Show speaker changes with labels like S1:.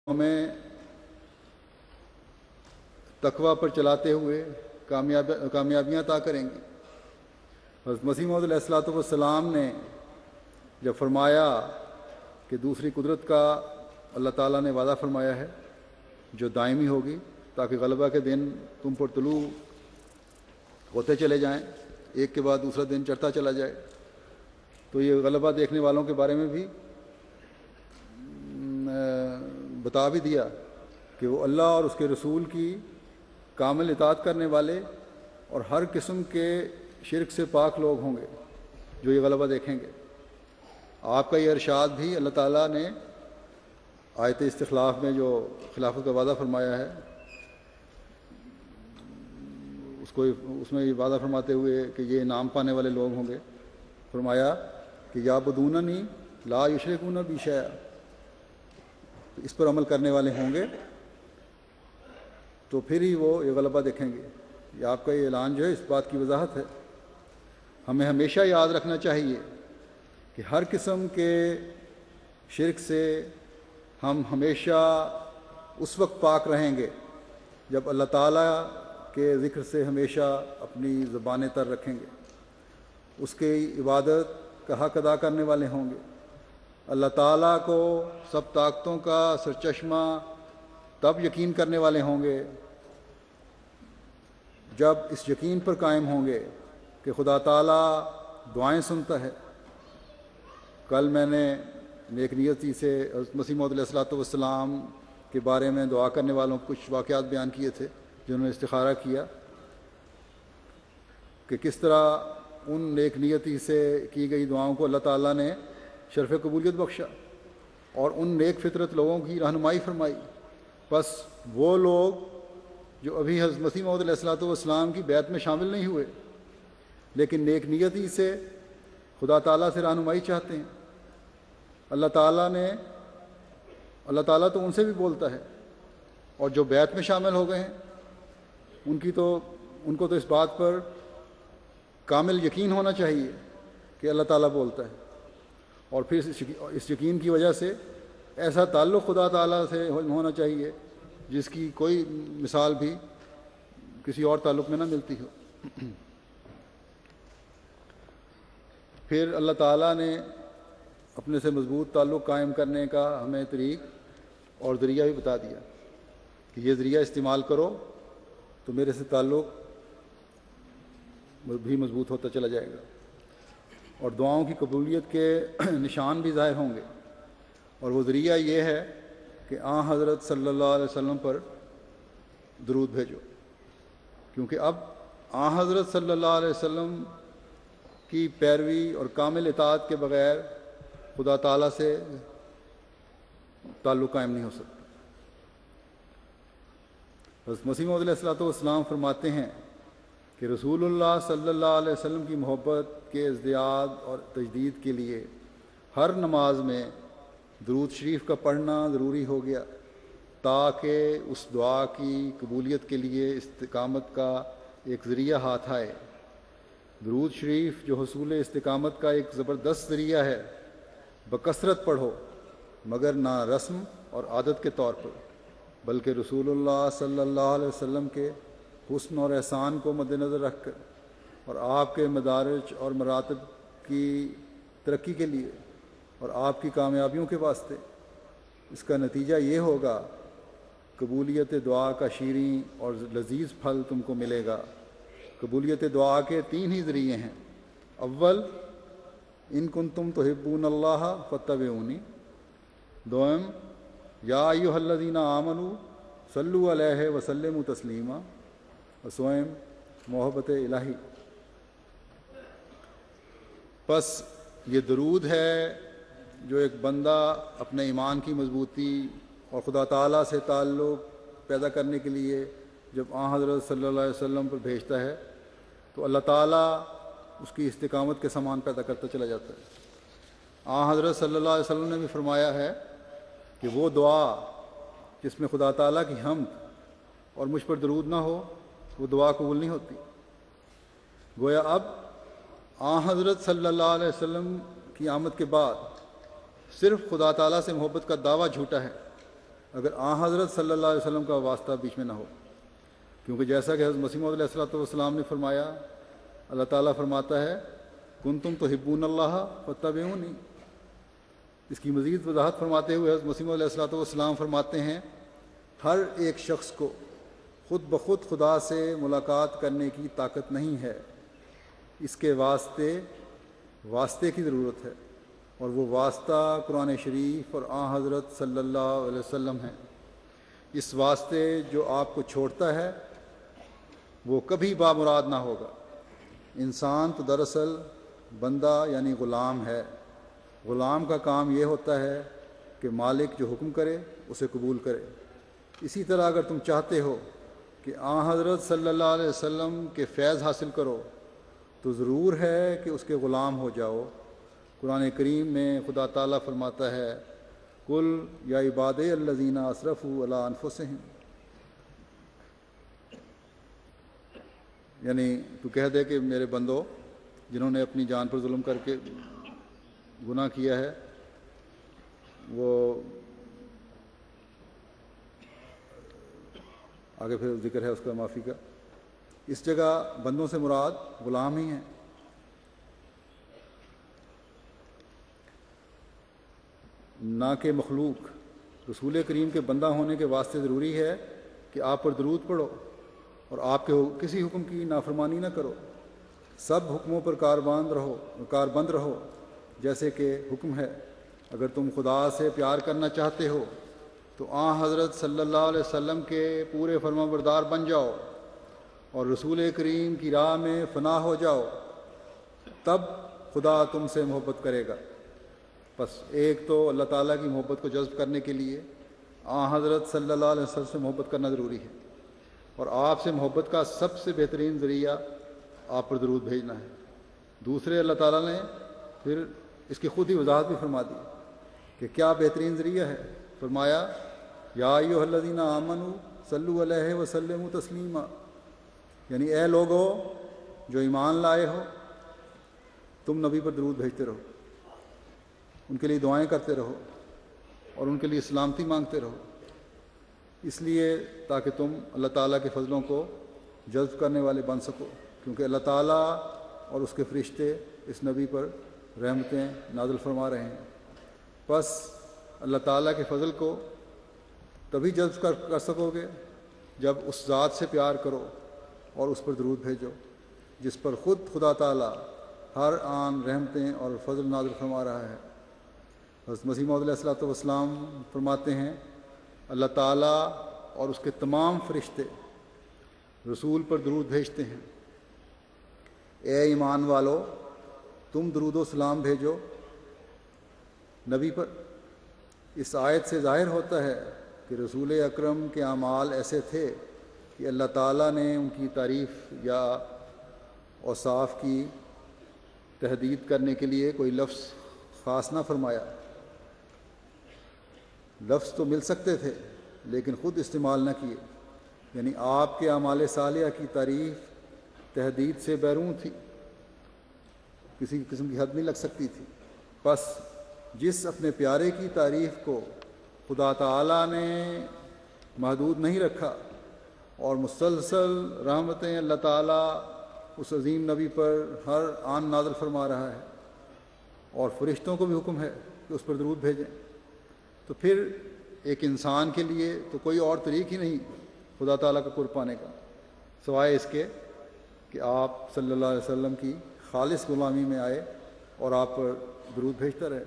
S1: ہمیں تقوی پر چلاتے ہوئے کامیابیاں عطا کریں گے۔ حضرت مسیح موعود علیہ الصلوۃ والسلام نے جب فرمایا کہ دوسری قدرت کا اللہ تعالیٰ نے وعدہ فرمایا ہے جو دائمی ہوگی، تاکہ غلبہ کے دن تم پر طلوع ہوتے چلے جائیں، ایک کے بعد دوسرا دن چڑھتا چلا جائے، تو یہ غلبہ دیکھنے والوں کے بارے میں بھی بتا بھی دیا کہ وہ اللہ اور اس کے رسول کی کامل اطاعت کرنے والے اور ہر قسم کے شرک سے پاک لوگ ہوں گے جو یہ غلبہ دیکھیں گے۔ آپ کا یہ ارشاد بھی اللہ تعالیٰ نے آیت استخلاف میں جو خلافت کا وعدہ فرمایا ہے اس میں یہ وعدہ فرماتے ہوئے کہ یہ انعام پانے والے لوگ ہوں گے، فرمایا کہ یعبدوننی لا یشرکون بی شیئا، اس پر عمل کرنے والے ہوں گے تو پھر ہی وہ یہ غلبہ دیکھیں گے۔ یہ آپ کا یہ اعلان جو ہے اس بات کی وضاحت ہے۔ ہمیں ہمیشہ یاد رکھنا چاہیے کہ ہر قسم کے شرک سے ہم ہمیشہ اس وقت پاک رہیں گے جب اللہ تعالیٰ کے ذکر سے ہمیشہ اپنی زبانیں تر رکھیں گے، اس کی عبادت کا حق ادا کرنے والے ہوں گے، اللہ تعالیٰ کو سب طاقتوں کا سرچشمہ تب یقین کرنے والے ہوں گے جب اس یقین پر قائم ہوں گے کہ خدا تعالیٰ دعائیں سنتا ہے۔ کل میں نے نیک نیتی سے حضرت مسیح موعود علیہ الصلوۃ والسلام کے بارے میں دعا کرنے والوں کچھ واقعات بیان کیے تھے جنہوں نے استخارہ کیا کہ کس طرح ان نیک نیتی سے کی گئی دعاؤں کو اللہ تعالیٰ نے شرف قبولیت بخشا اور ان نیک فطرت لوگوں کی رہنمائی فرمائی۔ بس وہ لوگ جو ابھی حضرت مسیح موعود علیہ الصلوۃ والسلام کی بیعت میں شامل نہیں ہوئے لیکن نیک نیتی سے خدا تعالیٰ سے رہنمائی چاہتے ہیں، اللہ تعالیٰ تو ان سے بھی بولتا ہے، اور جو بیعت میں شامل ہو گئے ہیں ان کو تو اس بات پر کامل یقین ہونا چاہیے کہ اللہ تعالیٰ بولتا ہے، اور پھر اس یقین کی وجہ سے ایسا تعلق خدا تعالیٰ سے ہونا چاہیے جس کی کوئی مثال بھی کسی اور تعلق میں نہ ملتی ہو۔ پھر اللہ تعالیٰ نے اپنے سے مضبوط تعلق قائم کرنے کا ہمیں طریق اور ذریعہ بھی بتا دیا کہ یہ ذریعہ استعمال کرو تو میرے سے تعلق بھی مضبوط ہوتا چلا جائے گا، اور دعاؤں کی قبولیت کے نشان بھی ظاہر ہوں گے، اور وہ ذریعہ یہ ہے کہ حضرت صلی اللہ علیہ وسلم پر درود بھیجو، کیونکہ اب حضرت صلی اللہ علیہ وسلم کی پیروی اور کامل اطاعت کے بغیر خدا تعالیٰ سے تعلق قائم نہیں ہو سکتا۔ حضرت مسیح موعود علیہ الصلوۃ والسلام فرماتے ہیں کہ رسول اللہ صلی اللہ علیہ وسلم کی محبت کے ازدیاد اور تجدید کے لیے ہر نماز میں درود شریف کا پڑھنا ضروری ہو گیا تاکہ اس دعا کی قبولیت کے لیے استقامت کا ایک ذریعہ ہاتھ آئے۔ درود شریف جو حصول استقامت کا ایک زبردست ذریعہ ہے، بکثرت پڑھو مگر نہ رسم اور عادت کے طور پر بلکہ رسول اللہ صلی اللہ علیہ وسلم کے حسن اور احسان کو مد نظر رکھ کر اور آپ کے مدارج اور مراتب کی ترقی کے لیے اور آپ کی کامیابیوں کے واسطے۔ اس کا نتیجہ یہ ہوگا قبولیت دعا کا شیریں اور لذیذ پھل تم کو ملے گا۔ قبولیت دعا کے 3 ہی ذریعے ہیں، اول ان کنتم تحبون اللہ فاتبعونی، دوم یا ایھا الذین آمنوا صلوا علیہ وسلموا تسلیما، اور سوئم محبت الہی۔ بس یہ درود ہے جو ایک بندہ اپنے ایمان کی مضبوطی اور خدا تعالیٰ سے تعلق پیدا کرنے کے لیے جب حضرت صلی اللہ علیہ وسلم پر بھیجتا ہے تو اللہ تعالیٰ اس کی استقامت کے سامان پیدا کرتا چلا جاتا ہے۔ حضرت صلی اللہ علیہ وسلم نے بھی فرمایا ہے کہ وہ دعا جس میں خدا تعالیٰ کی حمد اور مجھ پر درود نہ ہو وہ دعا قبول نہیں ہوتی۔ گویا اب حضرت صلی اللہ علیہ وسلم کی آمد کے بعد صرف خدا تعالیٰ سے محبت کا دعویٰ جھوٹا ہے اگر حضرت صلی اللہ علیہ وسلم کا واسطہ بیچ میں نہ ہو، کیونکہ جیسا کہ حضرت مسیح موعود علیہ الصلوۃ والسلام نے فرمایا، اللہ تعالیٰ فرماتا ہے کنتم تحبون اللہ فاتبعونی۔ اس کی مزید وضاحت فرماتے ہوئے حضرت مسیح موعود علیہ الصلوۃ والسلام فرماتے ہیں ہر ایک شخص کو خود بخود خدا سے ملاقات کرنے کی طاقت نہیں ہے، اس کے واسطے کی ضرورت ہے، اور وہ واسطہ قرآن شریف اور حضرت صلی اللہ علیہ وسلم ہے۔ اس واسطے جو آپ کو چھوڑتا ہے وہ کبھی بامراد نہ ہوگا۔ انسان تو دراصل بندہ یعنی غلام ہے۔ غلام کا کام یہ ہوتا ہے کہ مالک جو حکم کرے اسے قبول کرے۔ اسی طرح اگر تم چاہتے ہو کہ حضرت صلی اللہ علیہ وسلم کے فیض حاصل کرو تو ضرور ہے کہ اس کے غلام ہو جاؤ۔ قرآن کریم میں خدا تعالیٰ فرماتا ہے قل یا عبادی الذین اسرفوا علی انفسہم، یعنی تو کہہ دے کہ میرے بندو جنہوں نے اپنی جان پر ظلم کر کے گناہ کیا ہے، وہ آگے پھر ذکر ہے اس کا معافی کا۔ اس جگہ بندوں سے مراد غلام ہی ہیں۔ نہ کہ مخلوق۔ رسول کریم کے بندہ ہونے کے واسطے ضروری ہے کہ آپ پر درود پڑھو اور آپ کے کسی حکم کی نافرمانی نہ کرو، سب حکموں پر کاربند رہو جیسے کہ حکم ہے۔ اگر تم خدا سے پیار کرنا چاہتے ہو تو حضرت صلی اللہ علیہ وسلم کے پورے فرما بردار بن جاؤ اور رسول کریم کی راہ میں فنا ہو جاؤ، تب خدا تم سے محبت کرے گا۔ بس ایک تو اللہ تعالیٰ کی محبت کو جذب کرنے کے لیے حضرت صلی اللہ علیہ وسلم سے محبت کرنا ضروری ہے، اور آپ سے محبت کا سب سے بہترین ذریعہ آپ پر درود بھیجنا ہے۔ دوسرے اللہ تعالیٰ نے پھر اس کی خود ہی وضاحت بھی فرما دی کہ کیا بہترین ذریعہ ہے۔ فرمایا یا ایھا الذین آمنوا صلوا علیہ وسلموا تسلیما، یعنی اے لوگو جو ایمان لائے ہو تم نبی پر درود بھیجتے رہو، ان کے لیے دعائیں کرتے رہو اور ان کے لیے سلامتی مانگتے رہو، اس لیے تاکہ تم اللہ تعالیٰ کے فضلوں کو جذب کرنے والے بن سکو، کیونکہ اللہ تعالیٰ اور اس کے فرشتے اس نبی پر رحمتیں نازل فرما رہے ہیں۔ بس اللہ تعالیٰ کے فضل کو تبھی جذب کر سکو گے جب اس ذات سے پیار کرو اور اس پر درود بھیجو جس پر خود خدا تعالیٰ ہر آن رحمتیں اور فضل نازل فرما رہا ہے۔ حضرت مسیح موعود علیہ الصلوۃ والسلام فرماتے ہیں اللہ تعالیٰ اور اس کے تمام فرشتے رسول پر درود بھیجتے ہیں، اے ایمان والو تم درود و سلام بھیجو نبی پر۔ اس آیت سے ظاہر ہوتا ہے کہ رسول اکرم کے اعمال ایسے تھے کہ اللہ تعالیٰ نے ان کی تعریف یا اوصاف کی تحدید کرنے کے لیے کوئی لفظ خاص نہ فرمایا۔ لفظ تو مل سکتے تھے لیکن خود استعمال نہ کیے، یعنی آپ کے اعمال صالحہ کی تعریف تحدید سے بیرون تھی، کسی قسم کی حد نہیں لگ سکتی تھی۔ بس جس اپنے پیارے کی تعریف کو خدا تعالیٰ نے محدود نہیں رکھا اور مسلسل رحمتیں اللہ تعالیٰ اس عظیم نبی پر ہر آن نازل فرما رہا ہے، اور فرشتوں کو بھی حکم ہے کہ اس پر درود بھیجیں، تو پھر ایک انسان کے لیے تو کوئی اور طریق ہی نہیں خدا تعالیٰ کا قرب پانے کا سوائے اس کے کہ آپ صلی اللہ علیہ وسلم کی خالص غلامی میں آئے اور آپ پر درود بھیجتا رہے۔